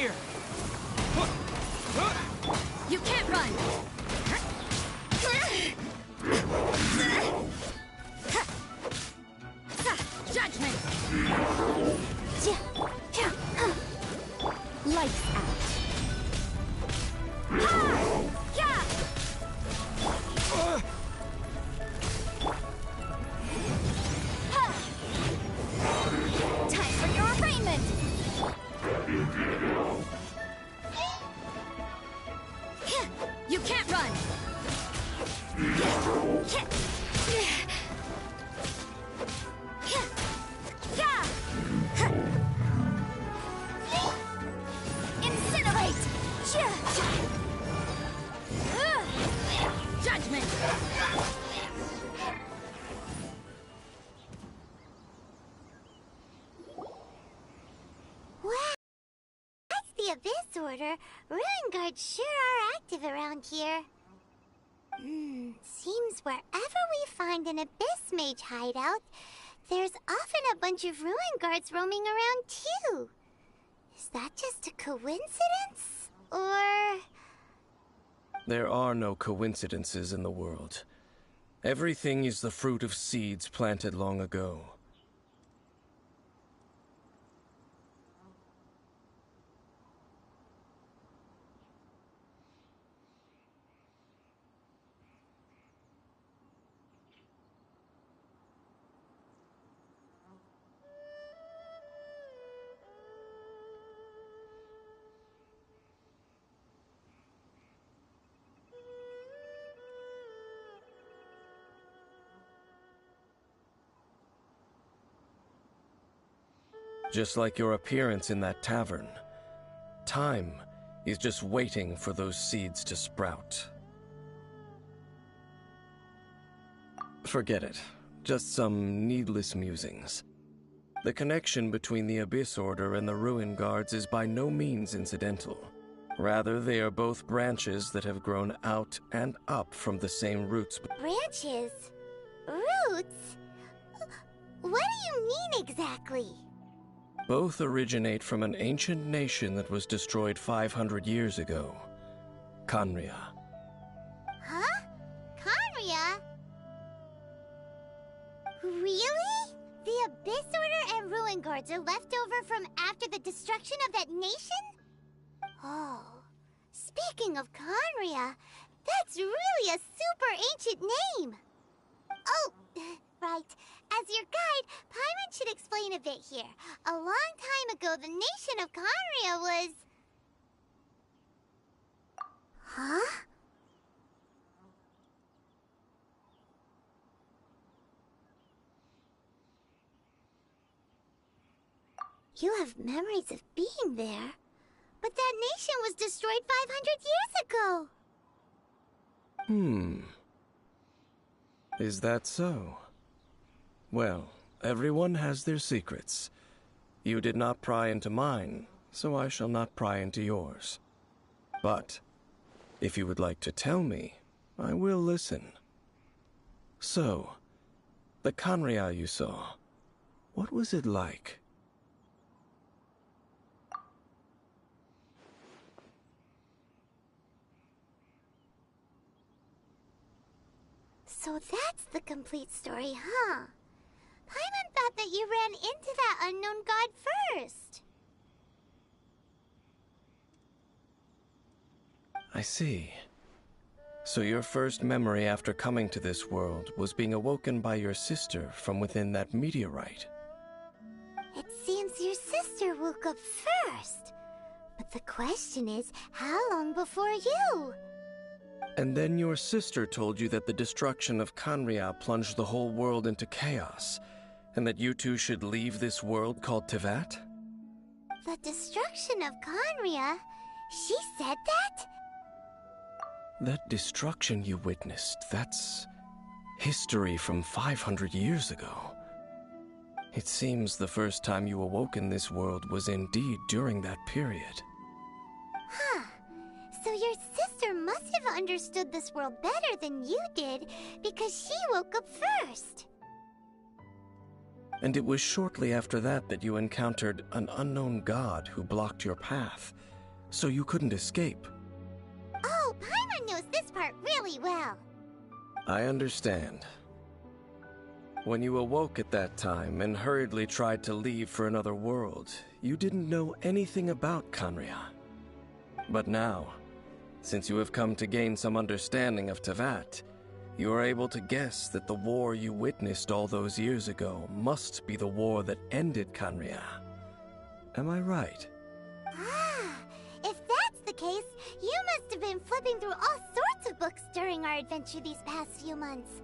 here! You can't run! Judgment! Lights out. Time for your arraignment! You can't run! Incinerate! Judgment! Wow! That's the Abyss Order. Ruin Guards sure are active around here. Seems wherever we find an Abyss Mage hideout, there's often a bunch of Ruin Guards roaming around too. Is that just a coincidence? Or... There are no coincidences in the world. Everything is the fruit of seeds planted long ago. Just like your appearance in that tavern, time is just waiting for those seeds to sprout. Forget it. Just some needless musings. The connection between the Abyss Order and the Ruin Guards is by no means incidental. Rather, they are both branches that have grown out and up from the same roots. branches? Roots? What do you mean exactly? Both originate from an ancient nation that was destroyed 500 years ago. Khaenri'ah. Huh? Khaenri'ah? Really? The Abyss Order and Ruin Guards are left over from after the destruction of that nation? Oh, speaking of Khaenri'ah, that's really a super ancient name. Oh, right. As your guide, Paimon should explain a bit here. A long time ago, the nation of Khaenri'ah was... Huh? You have memories of being there. But that nation was destroyed 500 years ago. Is that so? Well, everyone has their secrets. You did not pry into mine, so I shall not pry into yours. But, if you would like to tell me, I will listen. So, the Khaenri'ah you saw, what was it like? So that's the complete story, huh? Paimon thought that you ran into that unknown god first. I see. So your first memory after coming to this world was being awoken by your sister from within that meteorite. It seems your sister woke up first. But the question is, how long before you? And then your sister told you that the destruction of Khaenri'ah plunged the whole world into chaos, and that you two should leave this world called Teyvat? The destruction of Khaenri'ah? She said that? That destruction you witnessed, that's history from 500 years ago. It seems the first time you awoke in this world was indeed during that period. Huh. So your sister must have understood this world better than you did, because she woke up first. And it was shortly after that that you encountered an unknown god who blocked your path, so you couldn't escape. Oh, Paimon knows this part really well. I understand. When you awoke at that time and hurriedly tried to leave for another world, you didn't know anything about Khaenri'ah. But now, since you have come to gain some understanding of Teyvat, you are able to guess that the war you witnessed all those years ago must be the war that ended Khaenri'ah. Am I right? Ah, if that's the case, you must have been flipping through all sorts of books during our adventure these past few months.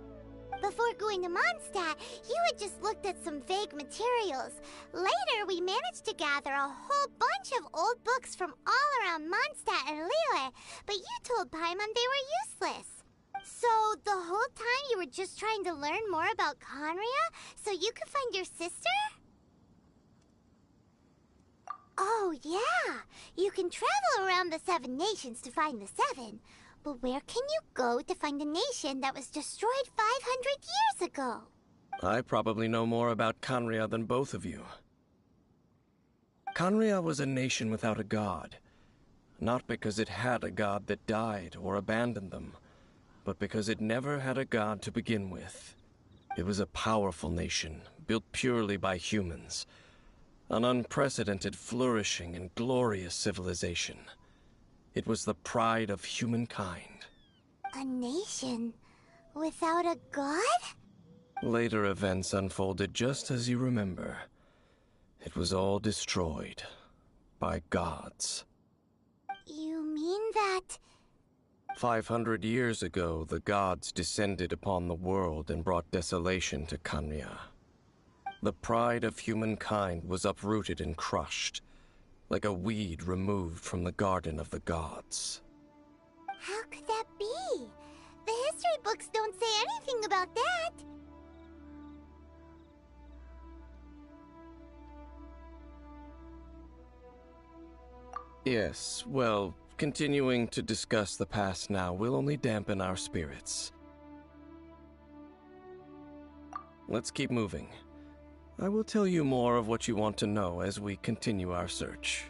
Before going to Mondstadt, you had just looked at some vague materials. Later, we managed to gather a whole bunch of old books from all around Mondstadt and Liyue, but you told Paimon they were useless. So, the whole time you were just trying to learn more about Khaenri'ah so you could find your sister? Oh, yeah. You can travel around the 7 nations to find the 7. But where can you go to find a nation that was destroyed 500 years ago? I probably know more about Khaenri'ah than both of you. Khaenri'ah was a nation without a god. Not because it had a god that died or abandoned them, but because it never had a god to begin with. It was a powerful nation, built purely by humans. An unprecedented, flourishing, and glorious civilization. It was the pride of humankind. A nation without a god? Later events unfolded just as you remember. It was all destroyed by gods. You mean that... 500 years ago, the gods descended upon the world and brought desolation to Khaenri'ah. The pride of humankind was uprooted and crushed, like a weed removed from the garden of the gods. How could that be? The history books don't say anything about that. Yes, well, continuing to discuss the past now will only dampen our spirits. Let's keep moving. I will tell you more of what you want to know as we continue our search.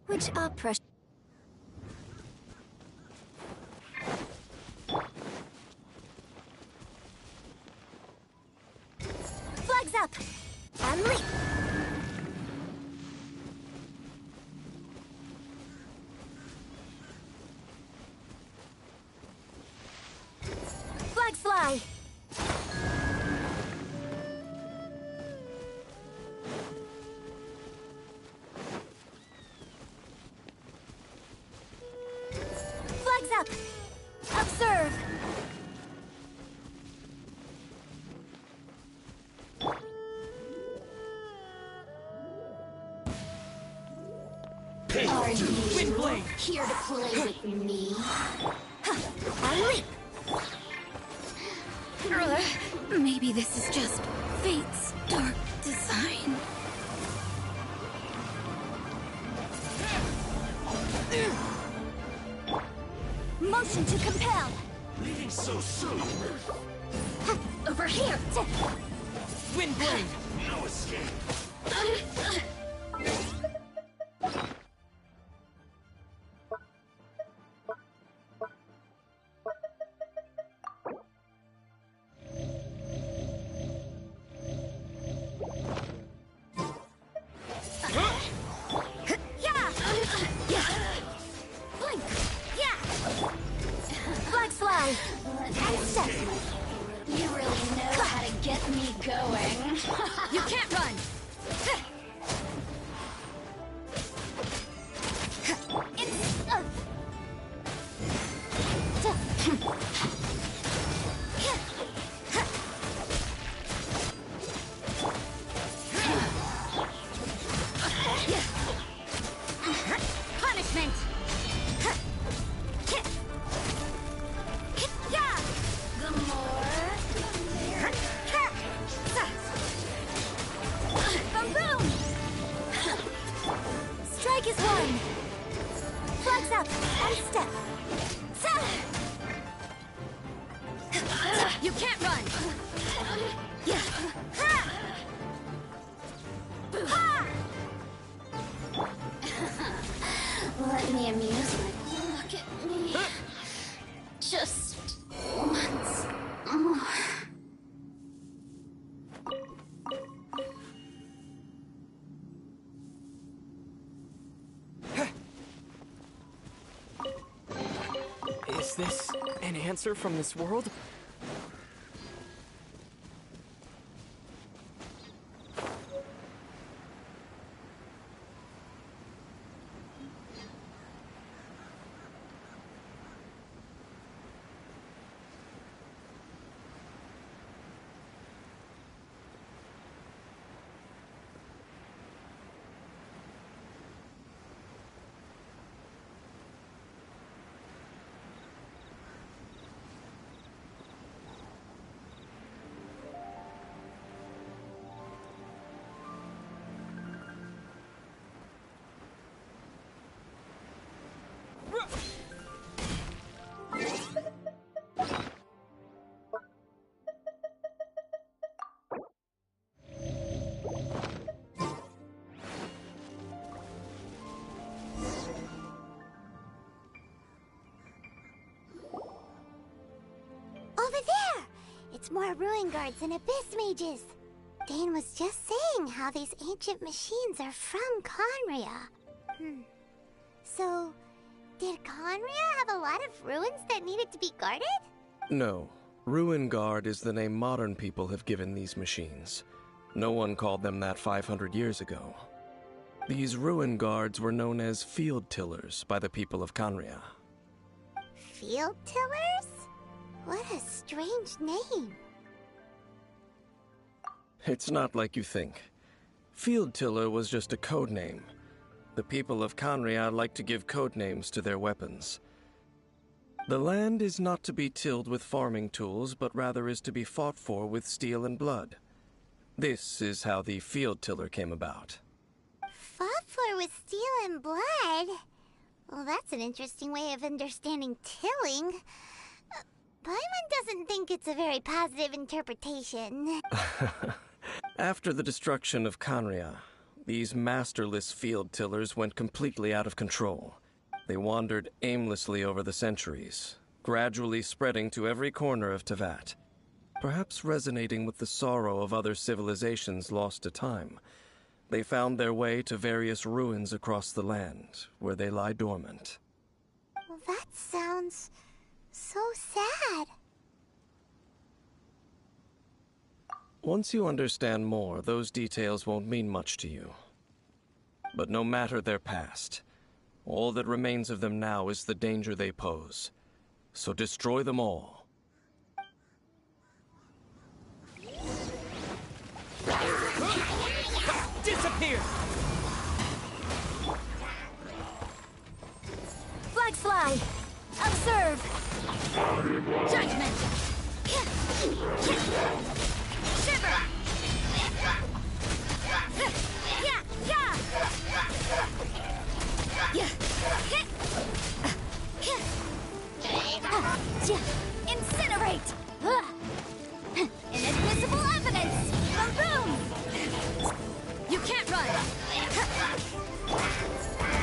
Which opera? Flags up! And leap! Flags fly! Flags up! Observe! Are you Windblade! here to play with me? I leap! Maybe this is just fate's dark design. Motion to compel. Leaving so soon. Over here. Wind blade. No escape. Flag slide. And step. You really know how to get me going. You can't run. Punishment. The more, Boom! Strike is one. Flags up and step. You can't run. let me amuse myself. Look at me. Just once more. Is this an answer from this world? Over there! It's more ruin guards and abyss mages. Dane was just saying how these ancient machines are from Conria. So, did Conria have a lot of ruins that needed to be guarded? No. Ruin Guard is the name modern people have given these machines. No one called them that 500 years ago. These Ruin Guards were known as Field Tillers by the people of Conria. Field tillers? What a strange name. It's not like you think. Field Tiller was just a code name. The people of Conria like to give code names to their weapons. The land is not to be tilled with farming tools, but rather is to be fought for with steel and blood. This is how the Field Tiller came about. Fought for with steel and blood? Well, that's an interesting way of understanding tilling. Paimon doesn't think it's a very positive interpretation. After the destruction of Conria, these masterless field tillers went completely out of control. They wandered aimlessly over the centuries, gradually spreading to every corner of Teyvat. Perhaps resonating with the sorrow of other civilizations lost to time, they found their way to various ruins across the land, where they lie dormant. Well, that sounds so sad. Once you understand more, those details won't mean much to you. But no matter their past, all that remains of them now is the danger they pose. So destroy them all. Disappear! Flag slide. Observe. Judgment. Shiver. Yeah. Incinerate! Inadmissible evidence! Boom boom! You can't run!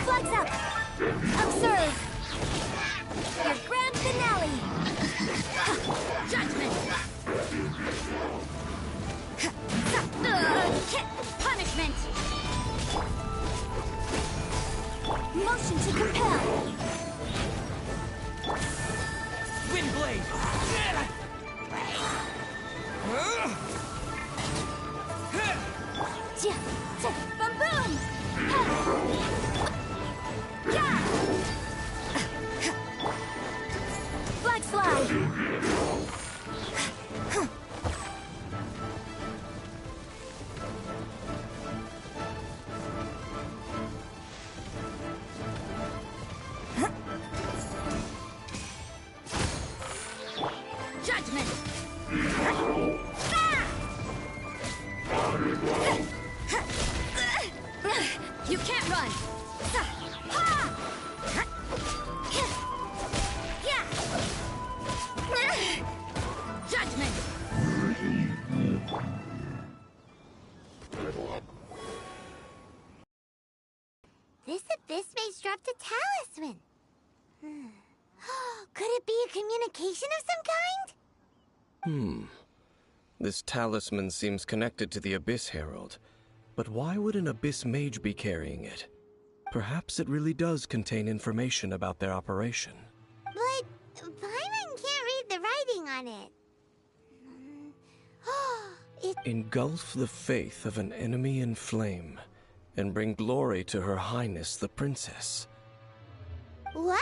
Flags up! Observe! Your grand finale! Judgment! Punishment! Motion to compel! Windblade! Boom boom! Yeah! Flag slide! Judgment! You can't run! Judgment! This abyss maze dropped a talisman. Could it be a communication of some kind? This talisman seems connected to the Abyss Herald. But why would an Abyss Mage be carrying it? Perhaps it really does contain information about their operation. But Paimon can't read the writing on it. Engulf the faith of an enemy in flame, and bring glory to Her Highness the Princess. What?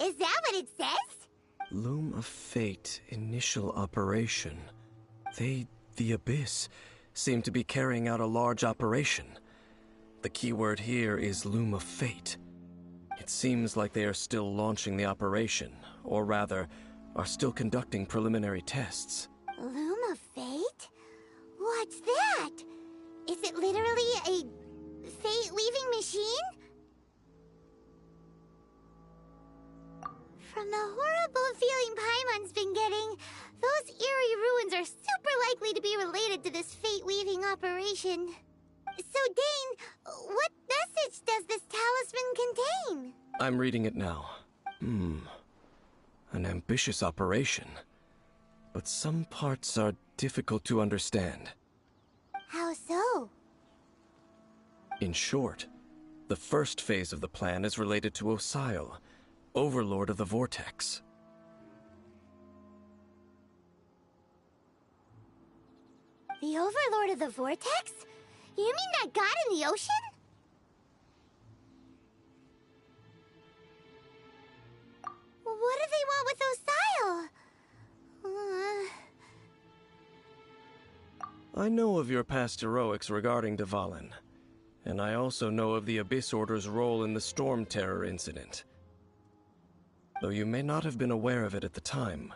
Is that what it says? Loom of Fate, initial operation. The Abyss, seem to be carrying out a large operation. The keyword here is Loom of Fate. It seems like they are still launching the operation, or rather, are still conducting preliminary tests. Loom of Fate? What's that? Is it literally a fate-weaving machine? From the horrible feeling Paimon's been getting, those eerie ruins are super likely to be related to this fate-weaving operation. So, Dane, what message does this talisman contain? I'm reading it now. An ambitious operation. But some parts are difficult to understand. How so? In short, the first phase of the plan is related to Osile, Overlord of the Vortex. The Overlord of the Vortex? You mean that god in the ocean? What do they want with Osile? I know of your past heroics regarding Dvalin, and I also know of the Abyss Order's role in the Storm Terror incident. Though you may not have been aware of it at the time,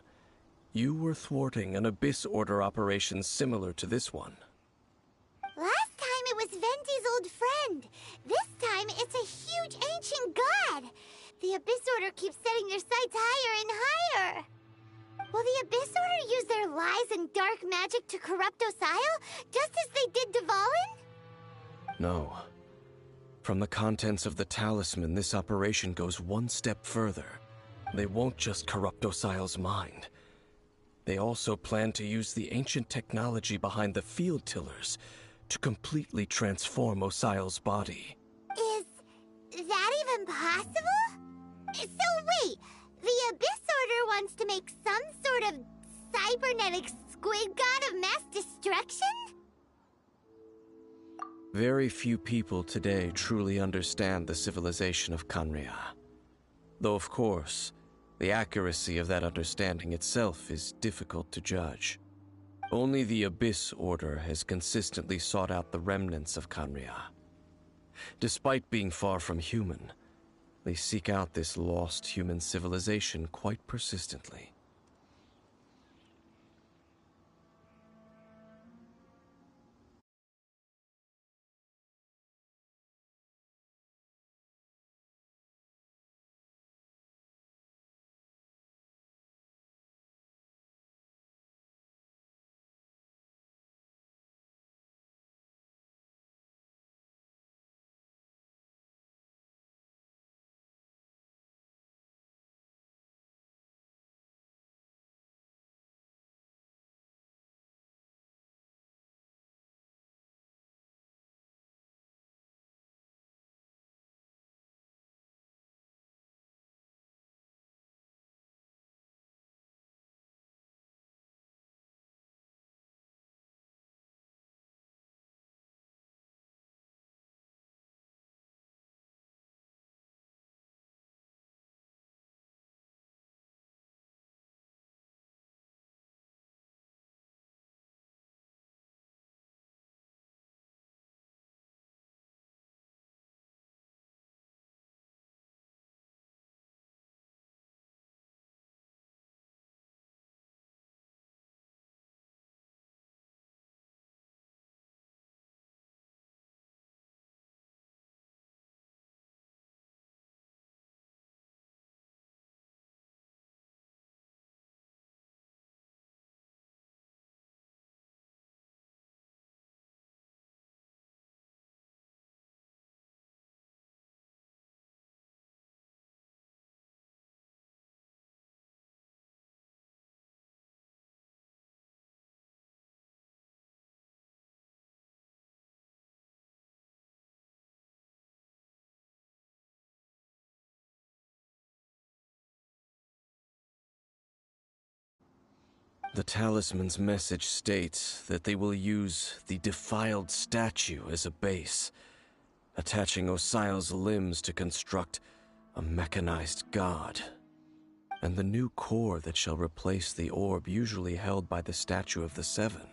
you were thwarting an Abyss Order operation similar to this one. Last time it was Venti's old friend. This time it's a huge ancient god. The Abyss Order keeps setting their sights higher and higher. Will the Abyss Order use their lies and dark magic to corrupt Osile, just as they did Dvalin? No. From the contents of the talisman, this operation goes one step further. They won't just corrupt Osile's mind. They also plan to use the ancient technology behind the field tillers to completely transform Osile's body. Is that even possible? So wait, the Abyss Order wants to make some sort of cybernetic squid god of mass destruction? Very few people today truly understand the civilization of Khaenri'ah. Though of course, the accuracy of that understanding itself is difficult to judge. Only the Abyss Order has consistently sought out the remnants of Khaenri'ah. Despite being far from human, they seek out this lost human civilization quite persistently. The talisman's message states that they will use the defiled statue as a base, attaching Osial's limbs to construct a mechanized god. And the new core that shall replace the orb usually held by the Statue of the Seven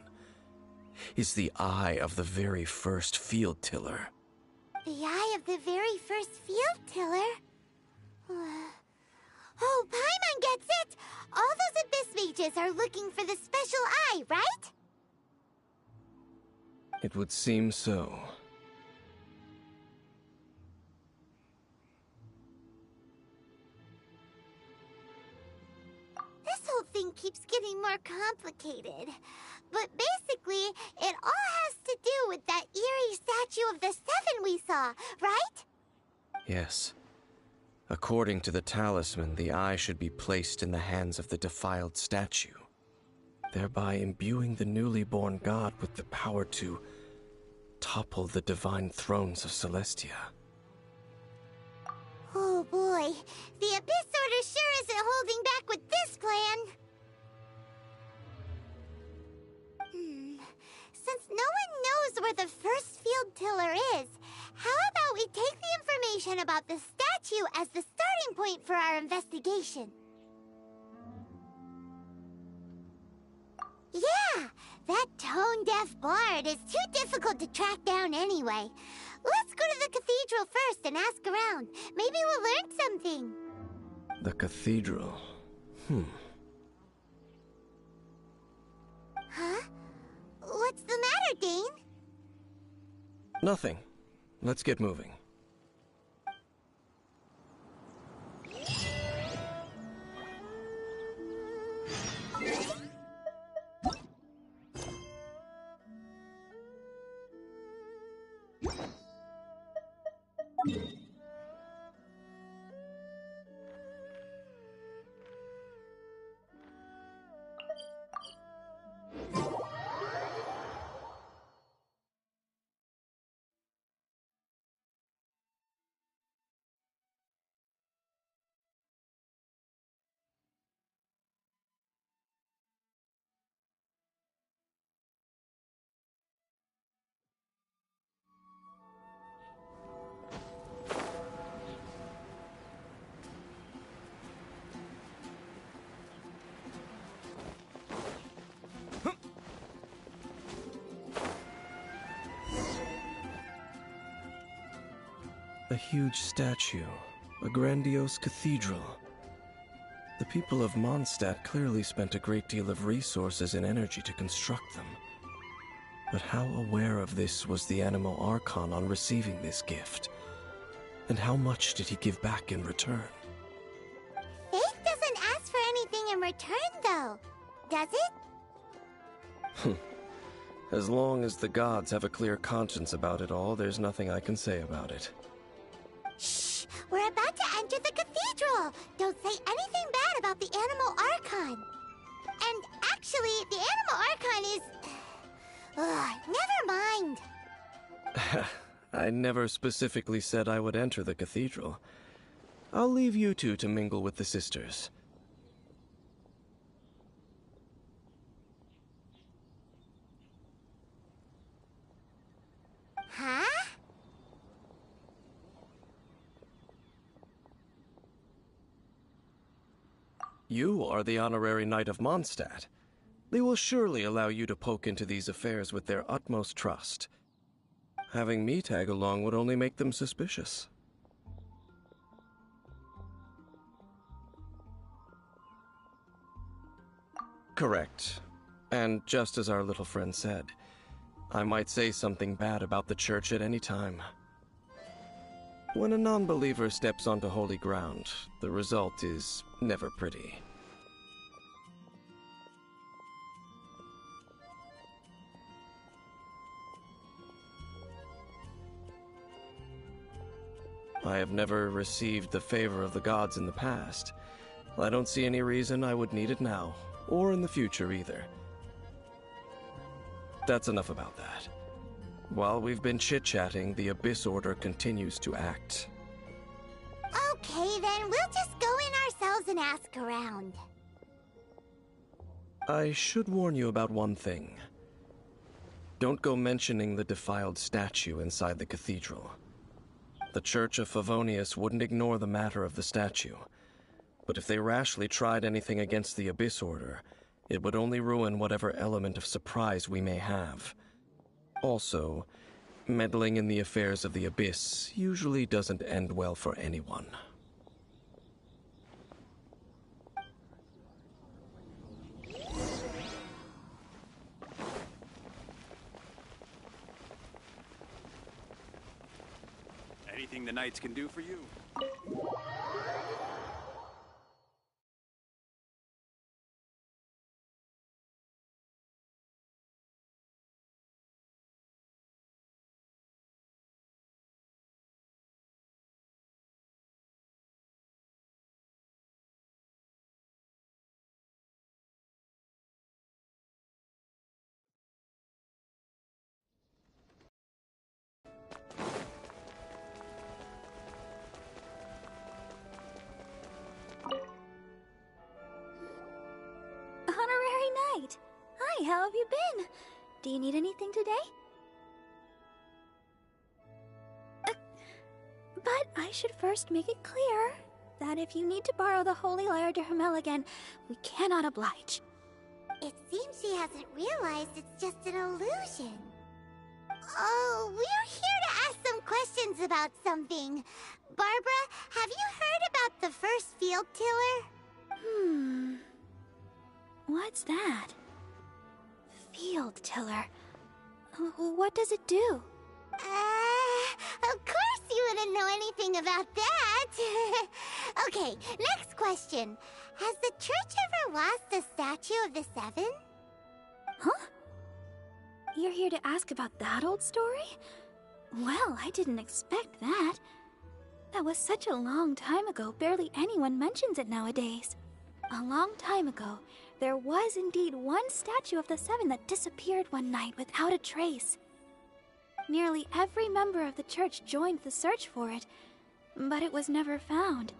is the eye of the very first field tiller. The eye of the very first field tiller? Oh, Paimon gets it! All those Abyss mages are looking for the special eye, right? It would seem so. This whole thing keeps getting more complicated. But basically, it all has to do with that eerie Statue of the Seven we saw, right? Yes. According to the talisman, the eye should be placed in the hands of the defiled statue, thereby imbuing the newly born god with the power to topple the divine thrones of Celestia. Oh boy, the Abyss Order sure isn't holding back with this plan. Since no one knows where the first field tiller is, how about we take the information about the statue as the starting point for our investigation? Yeah, that tone-deaf bard is too difficult to track down anyway. Let's go to the cathedral first and ask around. Maybe we'll learn something. The cathedral. Huh? What's the matter, Dane? Nothing. Let's get moving. A huge statue, a grandiose cathedral. The people of Mondstadt clearly spent a great deal of resources and energy to construct them. But how aware of this was the Animal Archon on receiving this gift? And how much did he give back in return? Faith doesn't ask for anything in return, though, does it? As long as the gods have a clear conscience about it all, there's nothing I can say about it. Shh! We're about to enter the cathedral! Don't say anything bad about the Animal Archon! And actually, the Animal Archon is... never mind! I never specifically said I would enter the cathedral. I'll leave you two to mingle with the sisters. Huh? You are the honorary Knight of Mondstadt. They will surely allow you to poke into these affairs with their utmost trust. Having me tag along would only make them suspicious. Correct. And just as our little friend said, I might say something bad about the church at any time. When a non-believer steps onto holy ground, the result is never pretty. I have never received the favor of the gods in the past. I don't see any reason I would need it now, or in the future either. That's enough about that. While we've been chit-chatting, the Abyss Order continues to act. Okay, then we'll just go in ourselves and ask around. I should warn you about one thing. Don't go mentioning the defiled statue inside the cathedral. The Church of Favonius wouldn't ignore the matter of the statue, but if they rashly tried anything against the Abyss Order, it would only ruin whatever element of surprise we may have. Also, meddling in the affairs of the Abyss usually doesn't end well for anyone. Anything the Knights can do for you? Honorary Knight! Hi, how have you been? Do you need anything today? But I should first make it clear that if you need to borrow the Holy Lyre de Hermel again, we cannot oblige. It seems she hasn't realized it's just an illusion. Oh, we're here to ask some questions about something. Barbara, have you heard about the first field tiller? What's that? Field tiller. What does it do? Of course you wouldn't know anything about that. Okay, next question. Has the church ever lost a statue of the Seven? Huh? You're here to ask about that old story? Well, I didn't expect that. That was such a long time ago, barely anyone mentions it nowadays. A long time ago, there was indeed one statue of the Seven that disappeared one night without a trace. Nearly every member of the church joined the search for it, but it was never found.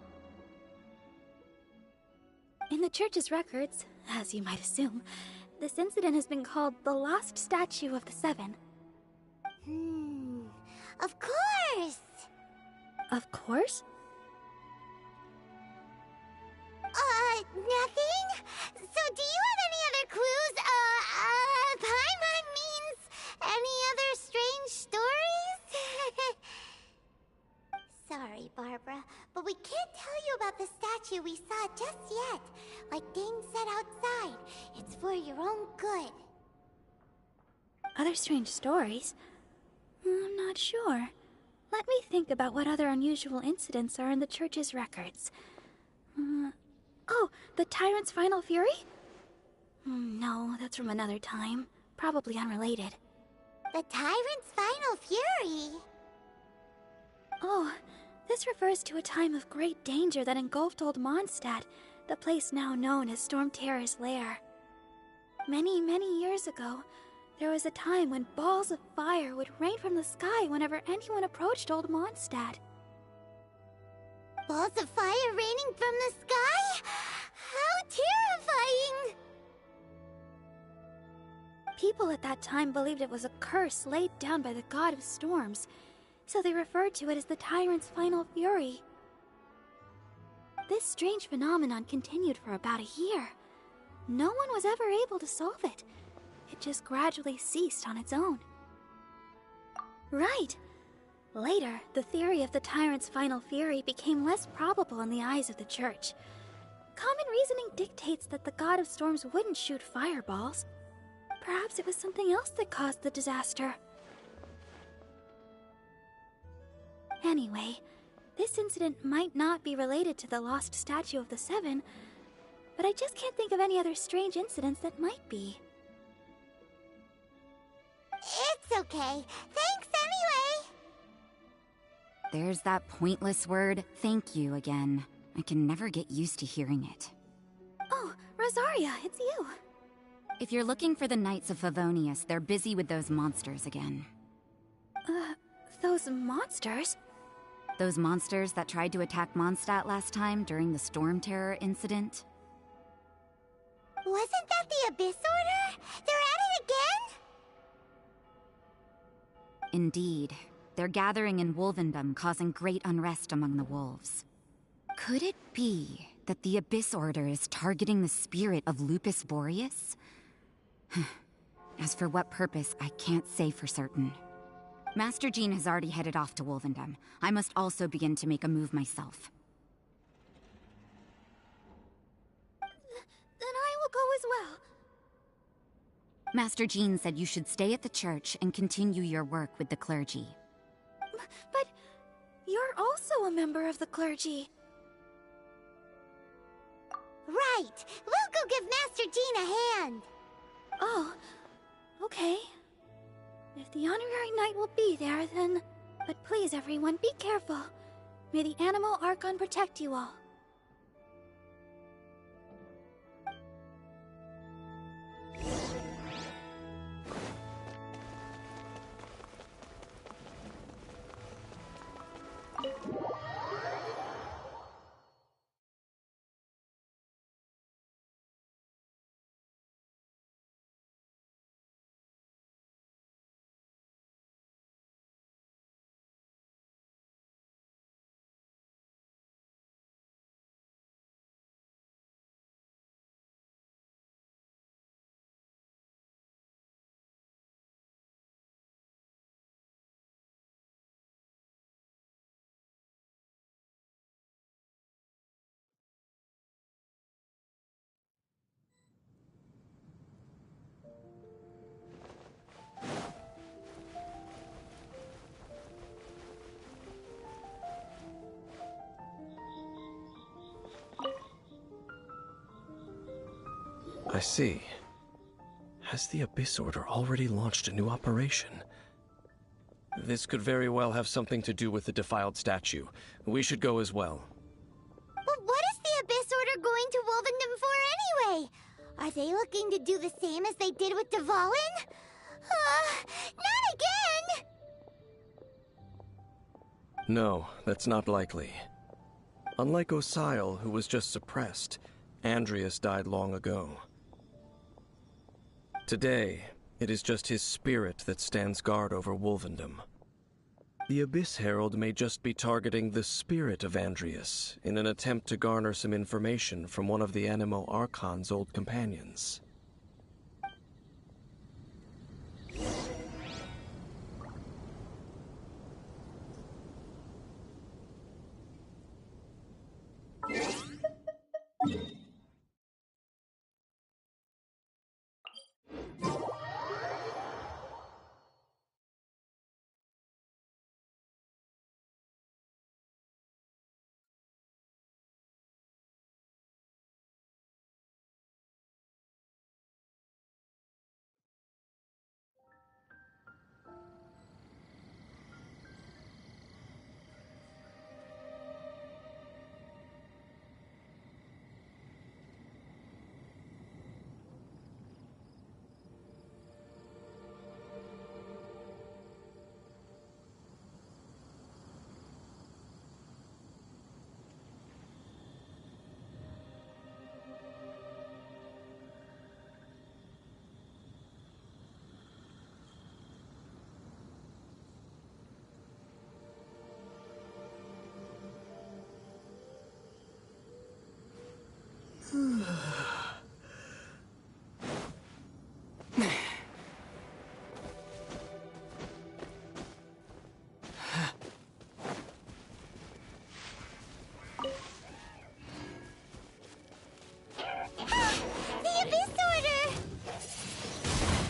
In the church's records, as you might assume, this incident has been called the Lost Statue of the Seven. Of course! Of course? Nothing? So do you have any other clues? Paimon means any other strange stories? Sorry, Barbara, but we can't tell you about the statue we saw just yet. Like Dane said outside, it's for your own good. Other strange stories? I'm not sure. Let me think about what other unusual incidents are in the church's records. Oh, the Tyrant's Final Fury? No, that's from another time. Probably unrelated. The Tyrant's Final Fury? Oh, this refers to a time of great danger that engulfed Old Mondstadt, the place now known as Storm Terror's lair. Many, many years ago, there was a time when balls of fire would rain from the sky whenever anyone approached Old Mondstadt. Balls of fire raining from the sky? How terrifying! People at that time believed it was a curse laid down by the god of storms, so they referred to it as the Tyrant's Final Fury. This strange phenomenon continued for about a year. No one was ever able to solve it. It just gradually ceased on its own. Right. Later, the theory of the Tyrant's Final Fury became less probable in the eyes of the church. Common reasoning dictates that the god of storms wouldn't shoot fireballs. Perhaps it was something else that caused the disaster. Anyway, this incident might not be related to the lost statue of the Seven, but I just can't think of any other strange incidents that might be. It's okay. Thanks anyway! There's that pointless word, thank you, again. I can never get used to hearing it. Oh, Rosaria, it's you. If you're looking for the Knights of Favonius, they're busy with those monsters again. Those monsters? Those monsters that tried to attack Mondstadt last time during the Storm Terror incident? Wasn't that the Abyss Order? They're at it again? Indeed. They're gathering in Wolvendom, causing great unrest among the wolves. Could it be that the Abyss Order is targeting the spirit of Lupus Boreas? As for what purpose, I can't say for certain. Master Jean has already headed off to Wolvendom. I must also begin to make a move myself. Then I will go as well. Master Jean said you should stay at the church and continue your work with the clergy. But you're also a member of the clergy. Right! We'll go give Master Jean a hand! Oh, okay. If the honorary knight will be there, then... But please, everyone, be careful. May the Animal Archon protect you all. I see. Has the Abyss Order already launched a new operation? This could very well have something to do with the defiled statue. We should go as well. But what is the Abyss Order going to Wolvendom for anyway? Are they looking to do the same as they did with Dvalin? Not again! No, that's not likely. Unlike Osile, who was just suppressed, Andreas died long ago. Today, it is just his spirit that stands guard over Wolvendom. The Abyss Herald may just be targeting the spirit of Andreas in an attempt to garner some information from one of the Animo Archon's old companions.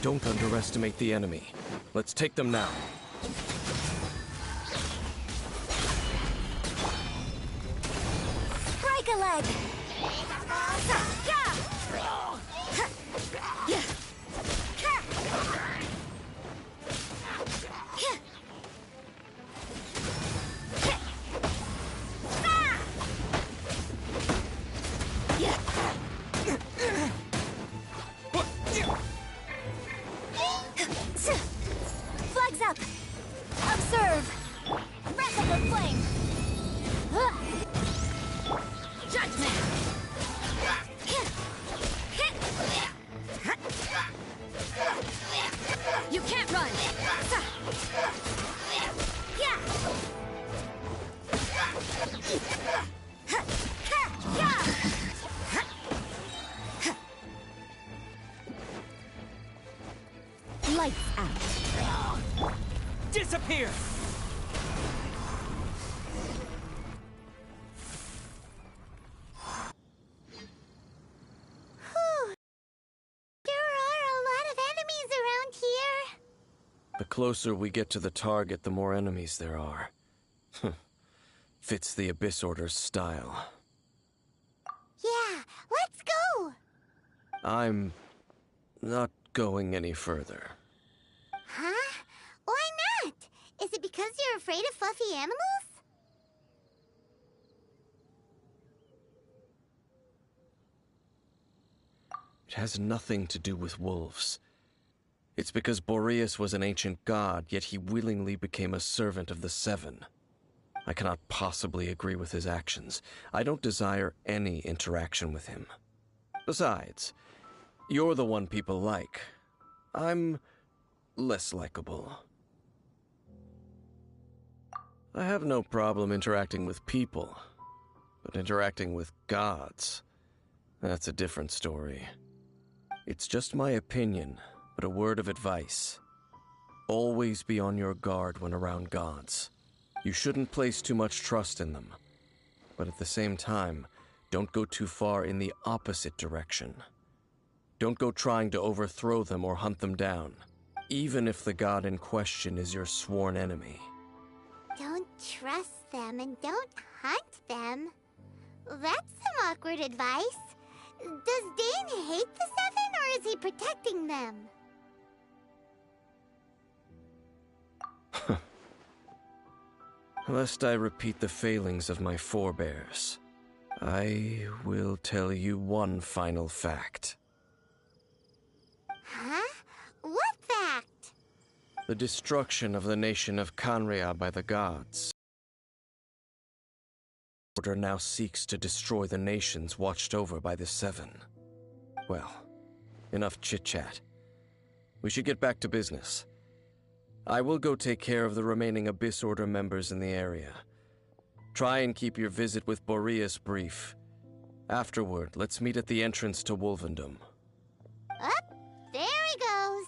Don't underestimate the enemy. Let's take them now. Break a leg! Flags up! Observe! Wrap up the flame! Judgment! Lights out. Disappear! Whew. There are a lot of enemies around here. The closer we get to the target, the more enemies there are. Fits the Abyss Order's style. Yeah, let's go. I'm not going any further. Huh? Why not? Is it because you're afraid of fluffy animals? It has nothing to do with wolves. It's because Boreas was an ancient god, yet he willingly became a servant of the Seven. I cannot possibly agree with his actions. I don't desire any interaction with him. Besides, you're the one people like. I'm less likable. I have no problem interacting with people, but interacting with gods, that's a different story. It's just my opinion, but a word of advice. Always be on your guard when around gods. You shouldn't place too much trust in them, but at the same time, don't go too far in the opposite direction. Don't go trying to overthrow them or hunt them down, even if the god in question is your sworn enemy. Don't trust them and don't hunt them. That's some awkward advice. Does Dane hate the Seven, or is he protecting them? Lest I repeat the failings of my forebears, I will tell you one final fact. Huh? What fact? The destruction of the nation of Khaenri'ah by the gods. The Order now seeks to destroy the nations watched over by the Seven. Well, enough chit-chat. We should get back to business. I will go take care of the remaining Abyss Order members in the area. Try and keep your visit with Boreas brief. Afterward, let's meet at the entrance to Wolvendom. Up, there he goes.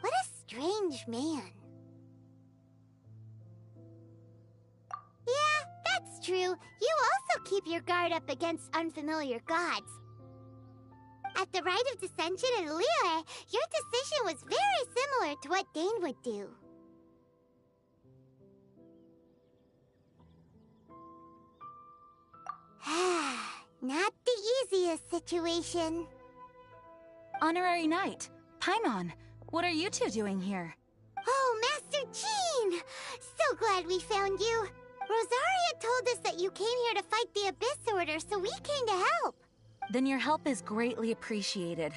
What a strange man. Yeah, that's true. You also keep your guard up against unfamiliar gods. At the Rite of Dissension in Liyue, your decision was very similar to what Dane would do. Not the easiest situation. Honorary Knight, Paimon, what are you two doing here? Oh, Master Jean! So glad we found you. Rosaria told us that you came here to fight the Abyss Order, so we came to help. Then your help is greatly appreciated.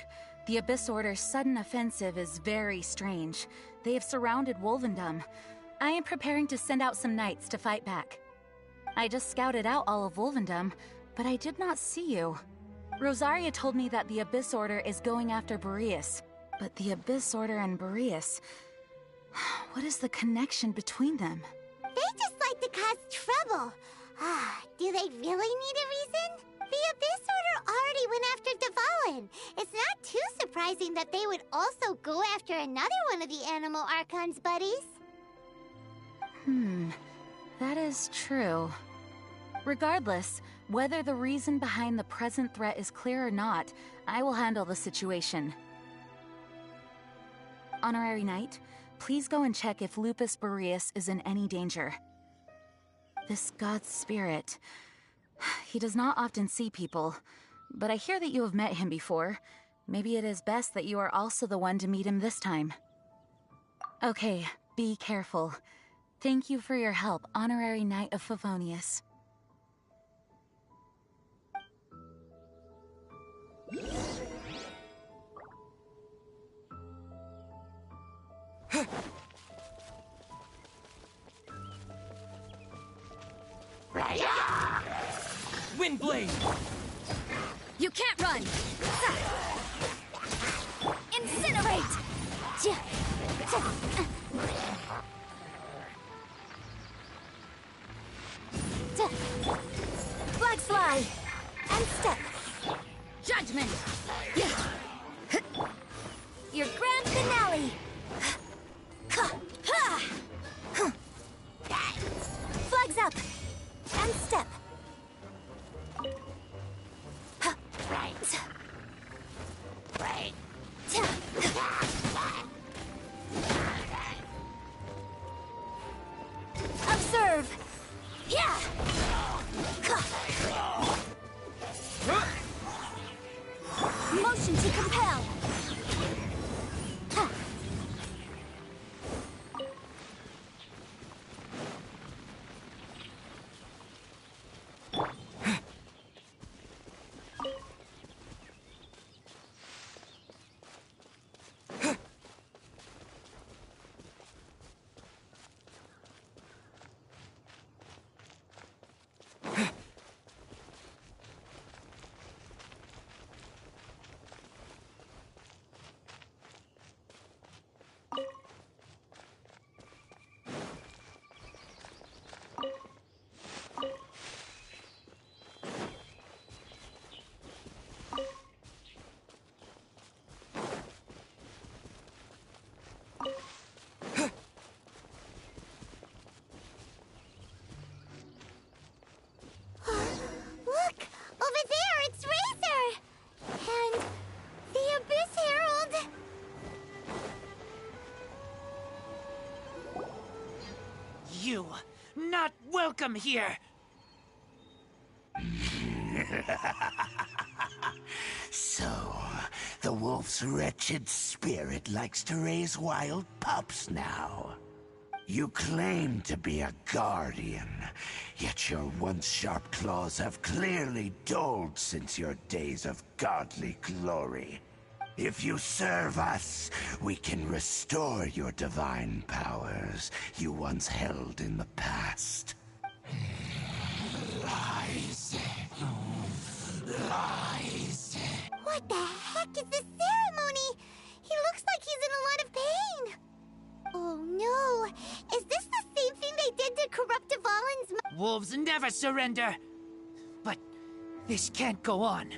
The Abyss Order's sudden offensive is very strange. They have surrounded Wolvendom. I am preparing to send out some knights to fight back. I just scouted out all of Wolvendom, but I did not see you. Rosaria told me that the Abyss Order is going after Boreas. But the Abyss Order and Boreas... What is the connection between them? They just like to cause trouble. Do they really need a reason? The Abyss Order already went after Dvalin. It's not too surprising that they would also go after another one of the Animal Archon's buddies. That is true. Regardless, whether the reason behind the present threat is clear or not, I will handle the situation. Honorary Knight, please go and check if Lupus Boreas is in any danger. This god's spirit... He does not often see people, but I hear that you have met him before. Maybe it is best that you are also the one to meet him this time. Okay, be careful. Thank you for your help, Honorary Knight of Favonius. Windblade! You can't run! Incinerate! Flag slide! And step! Judgment! Your grand finale! Motion to compel. Ha. Look! Over there, it's Razor! And the Abyss Herald! You, not welcome here! So, the wolf's wretched spirit likes to raise wild pups now. You claim to be a guardian, yet your once sharp claws have clearly dulled since your days of godly glory. If you serve us, we can restore your divine powers you once held in the past. Lies. Lies. What the heck is this ceremony? He looks like he's in a lot of pain. Oh no! Is this the same thing they did to corrupt Dvalin's Wolves never surrender! But this can't go on.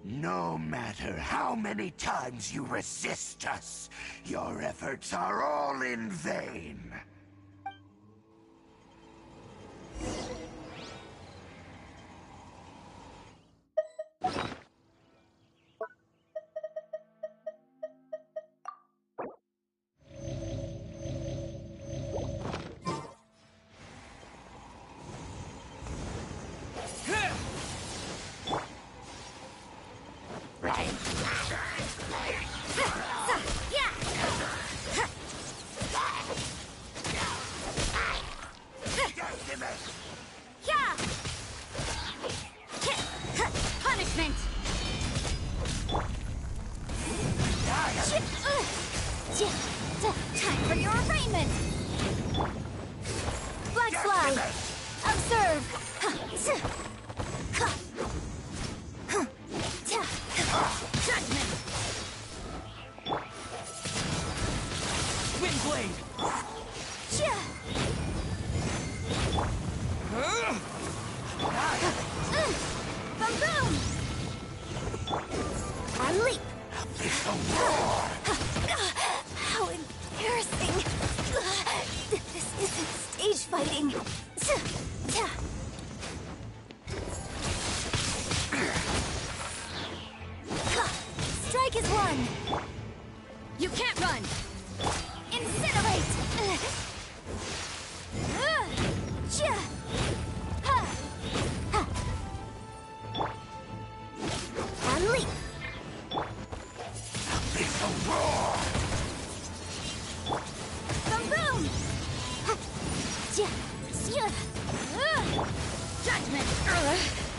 No matter how many times you resist us, your efforts are all in vain. Punishment! Time for your arraignment! Black Slide! Observe! Judgment! Windblade! Boom boom! I leap! How embarrassing! This isn't stage fighting! Strike is one! You can't run! Incinerate! And leap! Boom boom! Judgment!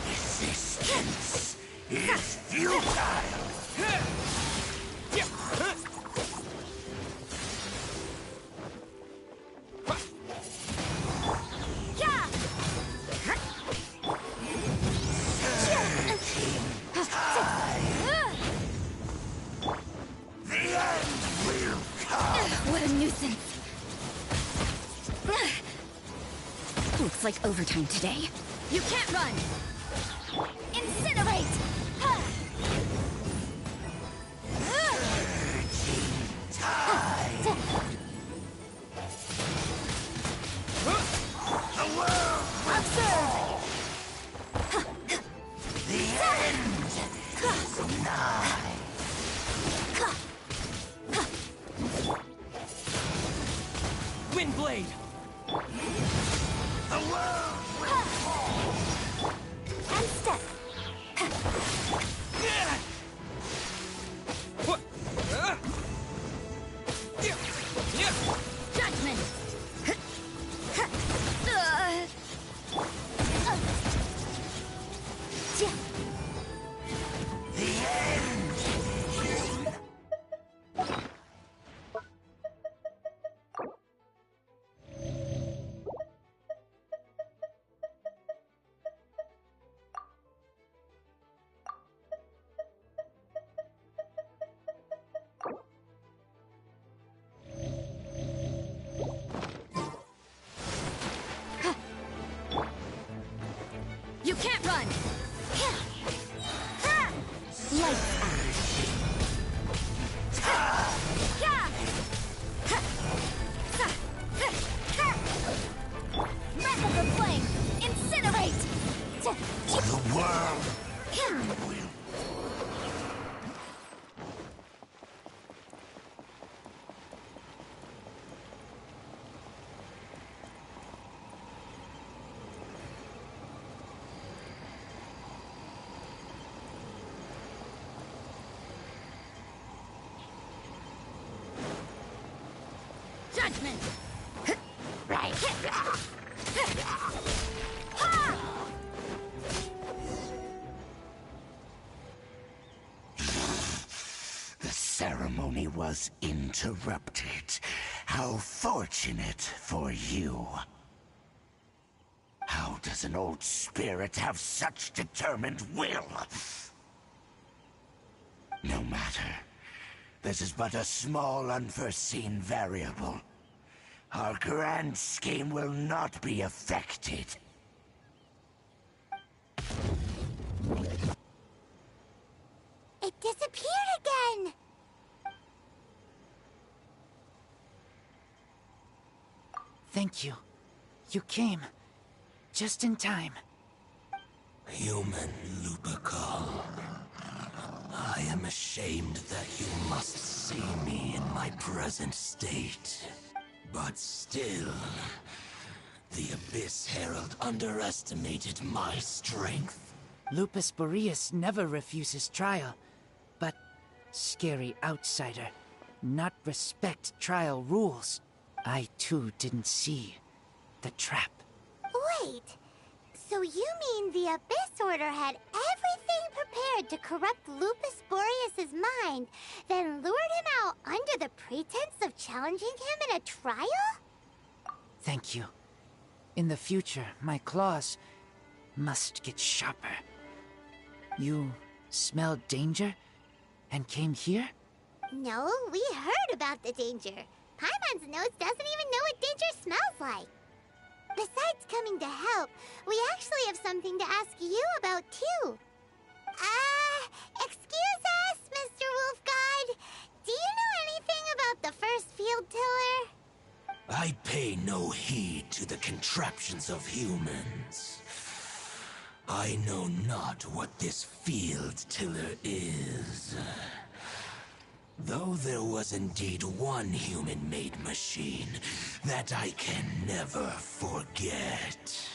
Resistance is futile. What a nuisance! Looks like overtime today. You can't run! Incinerate! Observe! The end is nigh. Windblade! The world will fall. The end! You can't run! Lights Breath of the flame! Incinerate! The world will... Judgment! Right. The ceremony was interrupted. How fortunate for you. How does an old spirit have such determined will? No matter. This is but a small unforeseen variable. Our grand scheme will not be affected. It disappeared again! Thank you. You came. Just in time. Human Lupercal. I am ashamed that you must see me in my present state. But still, the Abyss Herald underestimated my strength. Lupus Boreas never refuses trial, but scary outsider, not respect trial rules. I too didn't see the trap. Wait, so you mean the Abyss Order had everything prepared to corrupt Lupus Boreas' mind, then lured him out under the pretense of challenging him in a trial? Thank you. In the future, my claws must get sharper. You smelled danger and came here? No, we heard about the danger. Paimon's nose doesn't even know what danger smells like. Besides coming to help, we actually have something to ask you about, too. Excuse us, Mr. Wolf Guide. Do you know anything about the first field tiller? I pay no heed to the contraptions of humans. I know not what this field tiller is. Though there was indeed one human-made machine that I can never forget.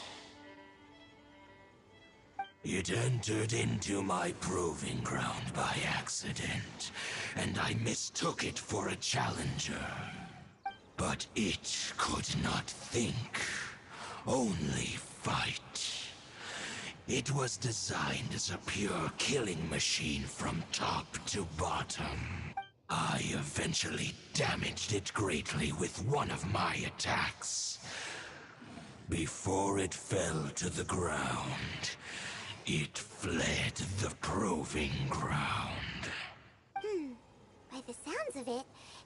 It entered into my proving ground by accident, and I mistook it for a challenger. But it could not think, only fight. It was designed as a pure killing machine from top to bottom. I eventually damaged it greatly with one of my attacks. Before it fell to the ground, it fled the proving ground. By the sounds of it,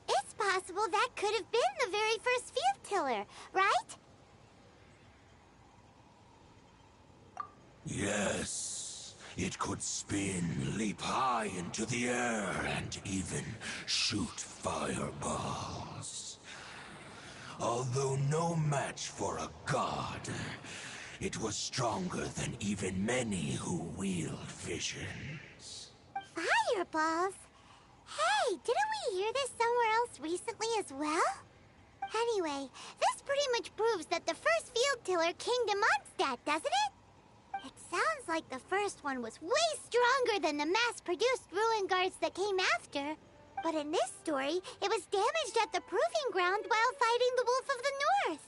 it's possible that could have been the very first field tiller, right? Yes, it could spin, leap high into the air, and even shoot fireballs. Although no match for a god, it was stronger than even many who wield visions. Fireballs? Hey, didn't we hear this somewhere else recently as well? Anyway, this pretty much proves that the first field tiller came to Mondstadt, doesn't it? It sounds like the first one was way stronger than the mass-produced ruin guards that came after. But in this story, it was damaged at the proving ground while fighting the Wolf of the North.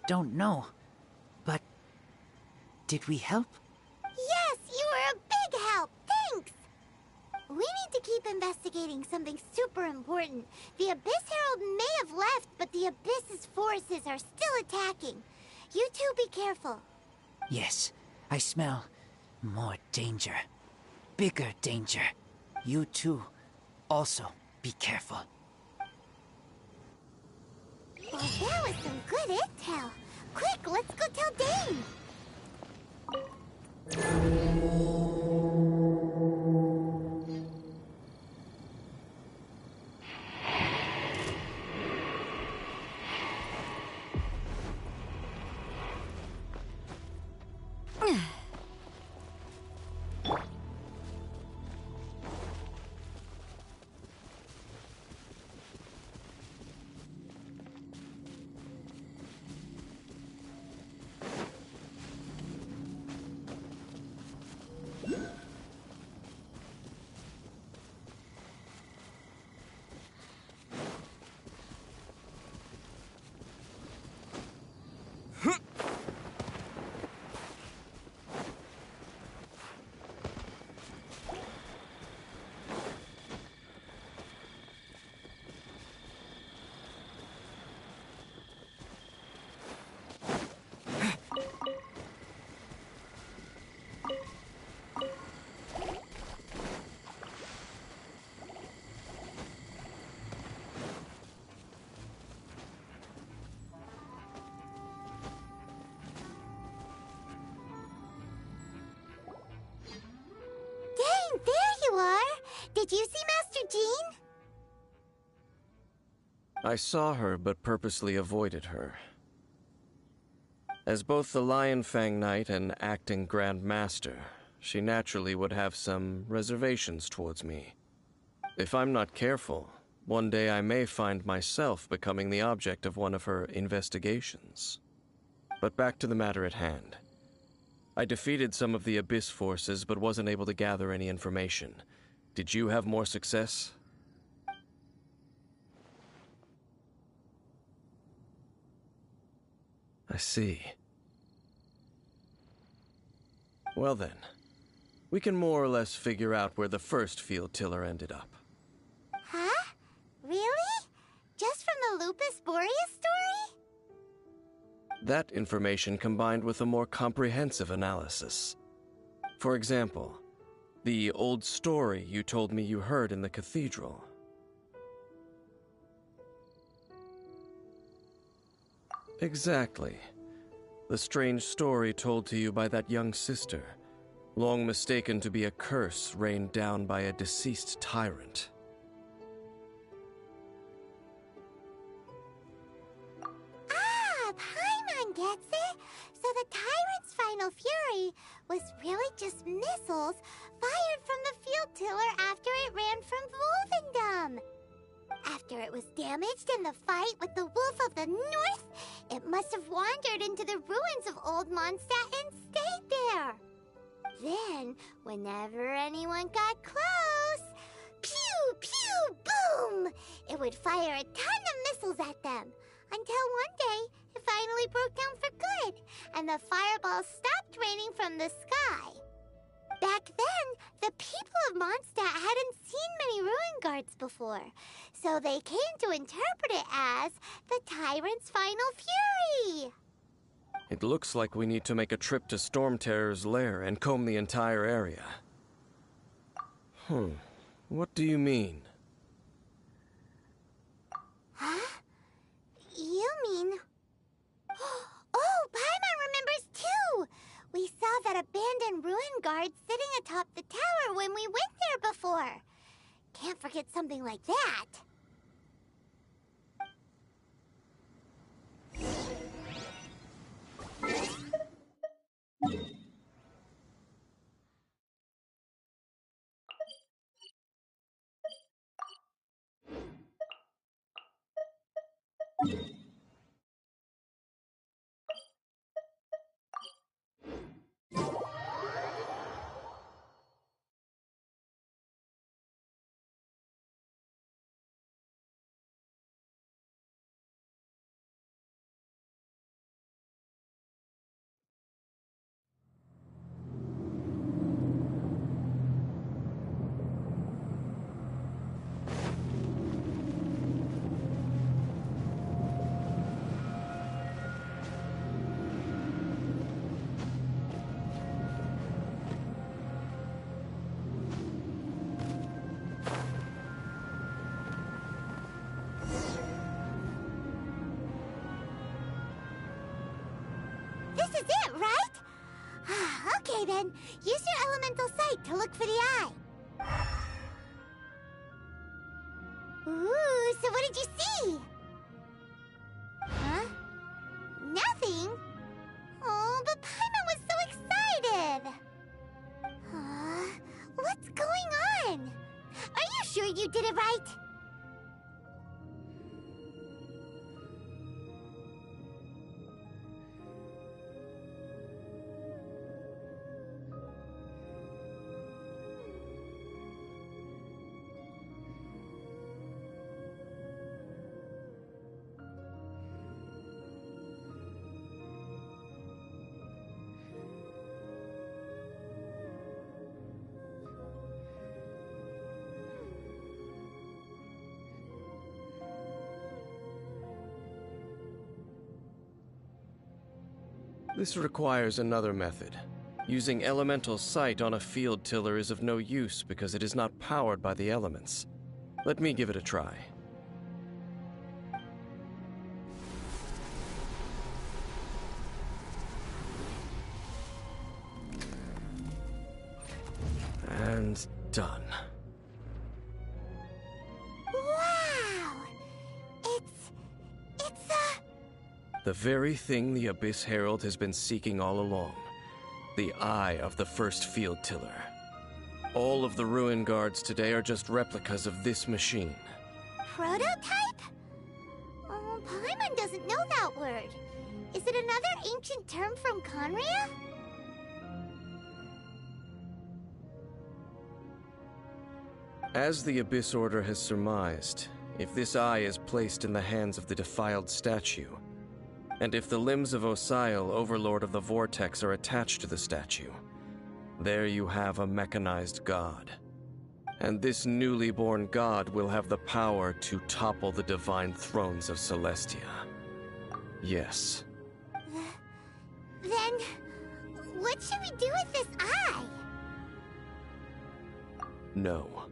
don't know. But did we help? Yes, you were a big help. Thanks. We need to keep investigating something super important. The Abyss Herald may have left, but the Abyss's forces are still attacking. You two be careful. Yes, I smell more danger. Bigger danger. You too. Also, be careful. Well, that was some good intel. Quick, let's go tell Dane. Dane, there you are! Did you see Master Jean? I saw her, but purposely avoided her. As both the Lion Fang Knight and acting Grand Master, she naturally would have some reservations towards me. If I'm not careful, one day I may find myself becoming the object of one of her investigations. But back to the matter at hand. I defeated some of the Abyss forces, but wasn't able to gather any information. Did you have more success? I see. Well then, we can more or less figure out where the first field tiller ended up. Huh? Really? Just from the Lupus Boreas story? That information combined with a more comprehensive analysis. For example, the old story you told me you heard in the cathedral. Exactly. The strange story told to you by that young sister, long mistaken to be a curse rained down by a deceased tyrant. Ah, Paimon gets it! So the tyrant's final fury was really just missiles fired from the field tiller after it ran from Wolvendom. After it was damaged in the fight with the Wolf of the North, it must have wandered into the ruins of Old Mondstadt and stayed there. Then, whenever anyone got close, pew, pew, boom! It would fire a ton of missiles at them, until one day it finally broke down for good, and the fireballs stopped raining from the sky. Back then, the people of Mondstadt hadn't seen many ruin guards before, so they came to interpret it as the tyrant's final fury. It looks like we need to make a trip to Storm Terror's lair and comb the entire area. What do you mean? Huh? You mean... Oh, Paimon remembers too! We saw that abandoned ruin guard sitting atop the tower when we went there before. Can't forget something like that. then use your elemental sight to look for the eye. Ooh, so what did you see? Huh? Nothing? Oh, but Paimon was so excited! What's going on? Are you sure you did it right? This requires another method. Using elemental sight on a field tiller is of no use because it is not powered by the elements. Let me give it a try. And done. Wow! It's The very thing the Abyss Herald has been seeking all along. The eye of the first field tiller. All of the ruin guards today are just replicas of this machine. prototype? Oh, Paimon doesn't know that word. Is it another ancient term from Conria? As the Abyss Order has surmised, if this eye is placed in the hands of the defiled statue, and if the limbs of Osial, Overlord of the Vortex, are attached to the statue, there you have a mechanized god. And this newly born god will have the power to topple the divine thrones of Celestia. Yes. Then, what should we do with this eye? No.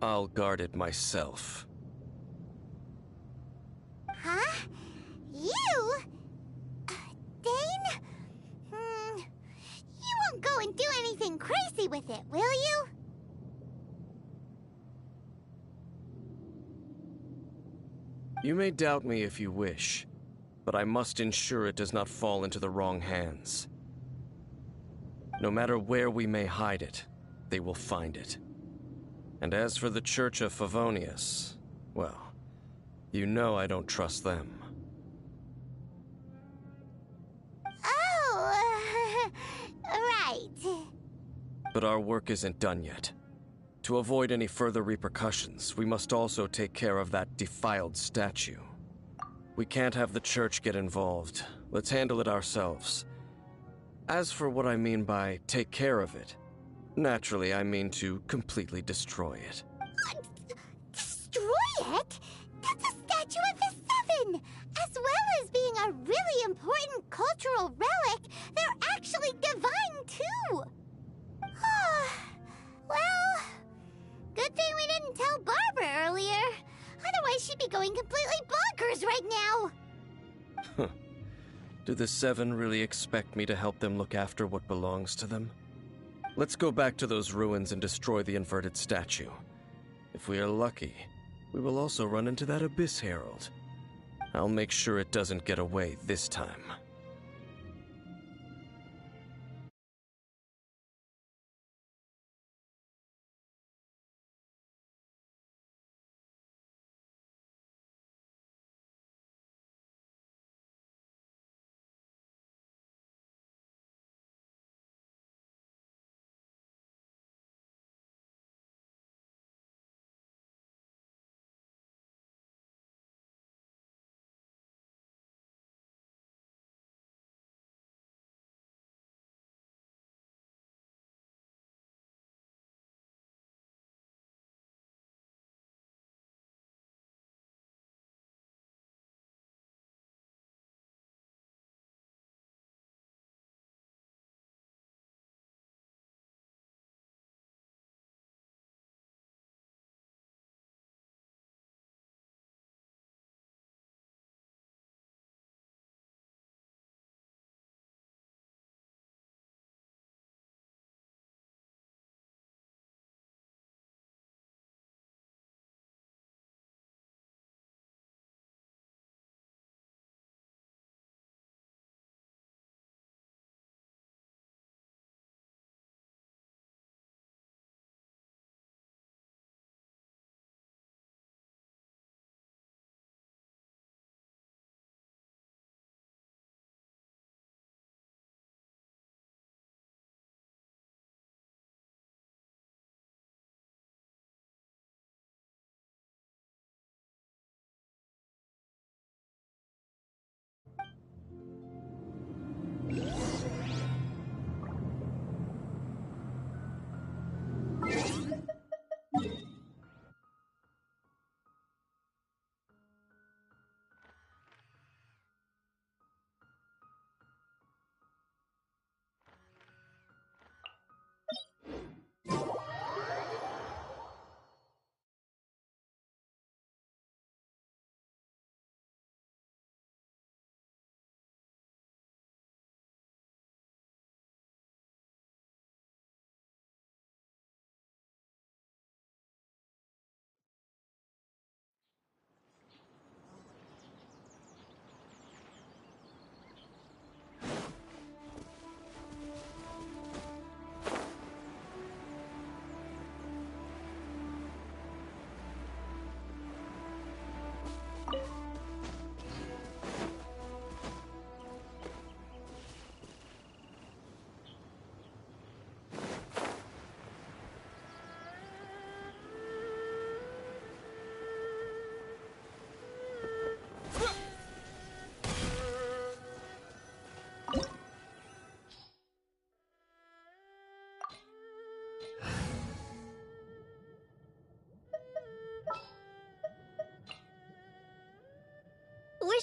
I'll guard it myself. Huh? You? Dane? You won't go and do anything crazy with it, will you? You may doubt me if you wish, but I must ensure it does not fall into the wrong hands. No matter where we may hide it, they will find it. And as for the Church of Favonius, well, you know I don't trust them. Oh, right. But our work isn't done yet. To avoid any further repercussions, we must also take care of that defiled statue. We can't have the church get involved. Let's handle it ourselves. As for what I mean by take care of it, naturally I mean to completely destroy it. Destroy it? That's a statue of the Seven! As well as being a really important cultural relic, they're actually divine too! Well, good thing we didn't tell Barbara earlier. Otherwise she'd be going completely bonkers right now! Do the Seven really expect me to help them look after what belongs to them? Let's go back to those ruins and destroy the inverted statue. If we are lucky, we will also run into that Abyss Herald. I'll make sure it doesn't get away this time.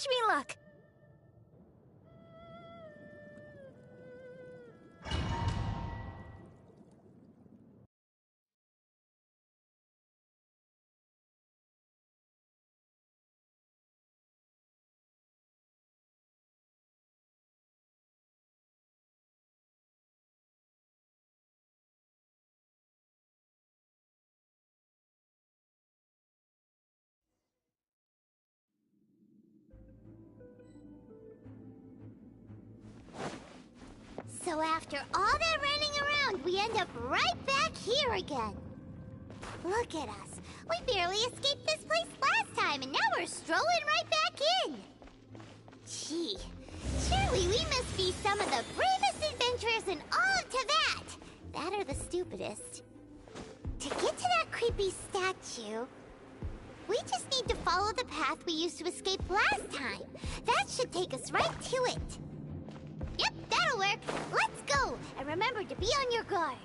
Wish me luck! So after all that running around, we end up right back here again. Look at us. We barely escaped this place last time, and now we're strolling right back in. Gee, surely we must be some of the bravest adventurers in all of Teyvat. That or the stupidest. To get to that creepy statue, we just need to follow the path we used to escape last time. That should take us right to it. Yep, that'll work. Let's go! And remember to be on your guard.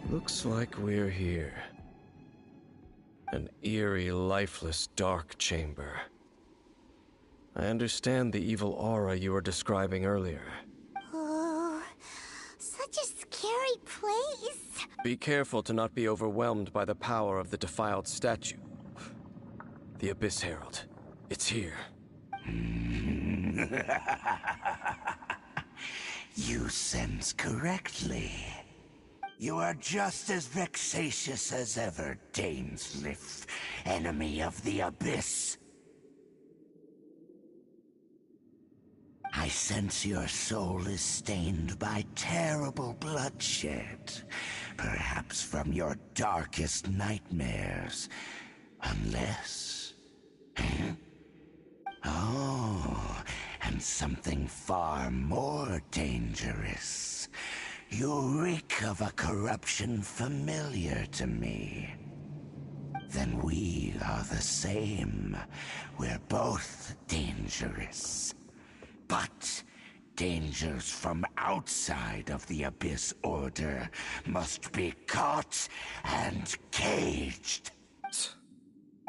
Looks like we're here. An eerie, lifeless, dark chamber. I understand the evil aura you were describing earlier. Oh, such a scary place. Be careful to not be overwhelmed by the power of the defiled statue. The Abyss Herald. It's here. You sense correctly. You are just as vexatious as ever, Dainsleif, enemy of the Abyss. I sense your soul is stained by terrible bloodshed, perhaps from your darkest nightmares, unless... Oh, and something far more dangerous. You reek of a corruption familiar to me. Then we are the same. We're both dangerous. But dangers from outside of the Abyss Order must be caught and caged.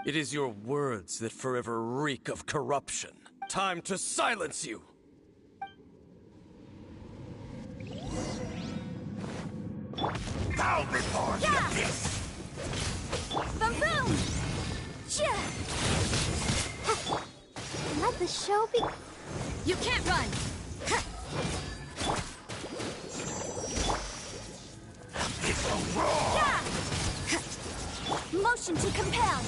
It is your words that forever reek of corruption. Time to silence you! Bow before the Abyss! Boom boom! Let the show be... You can't run! Abyssal roar! Motion to compel!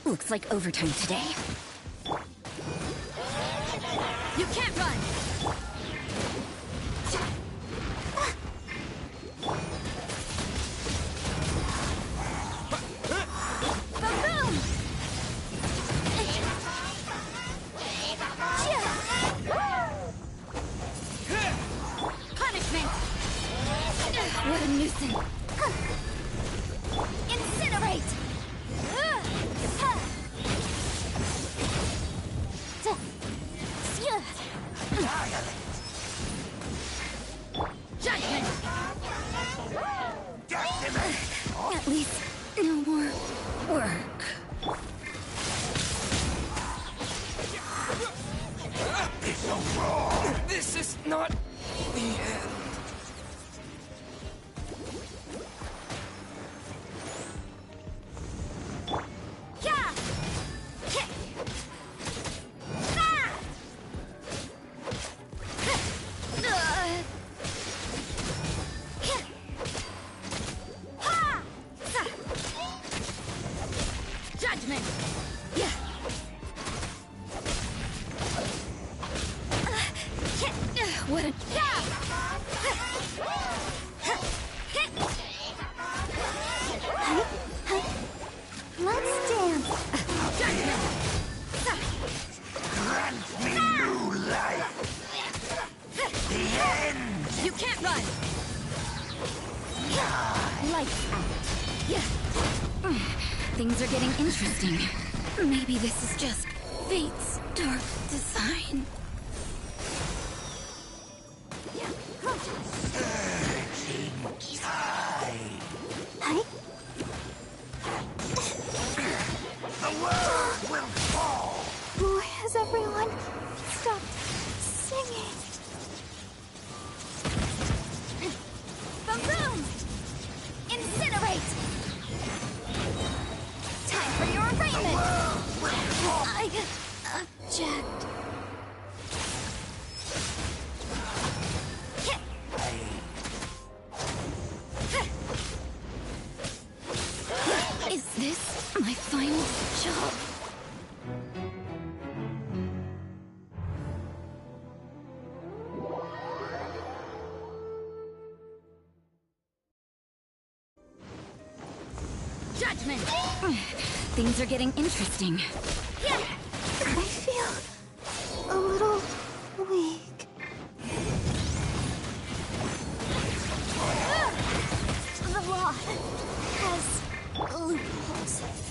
Looks like overtime today. You can't run! What a nuisance! Incinerate! Judgment! At least, no more work. This is not the end. Judgment! Yeah! What a... Let's dance. Judgment! Grant me new life. The end. You can't run! Lights out. Yeah. Things are getting interesting. Maybe this is just fate's dark design. Surging tide. Hi. The world will fall. Why has everyone stopped singing? Boom! Incinerate! Time for your arraignment! I object. Is this my final job? Judgment! Things are getting interesting. I feel a little weak. The law has loopholes.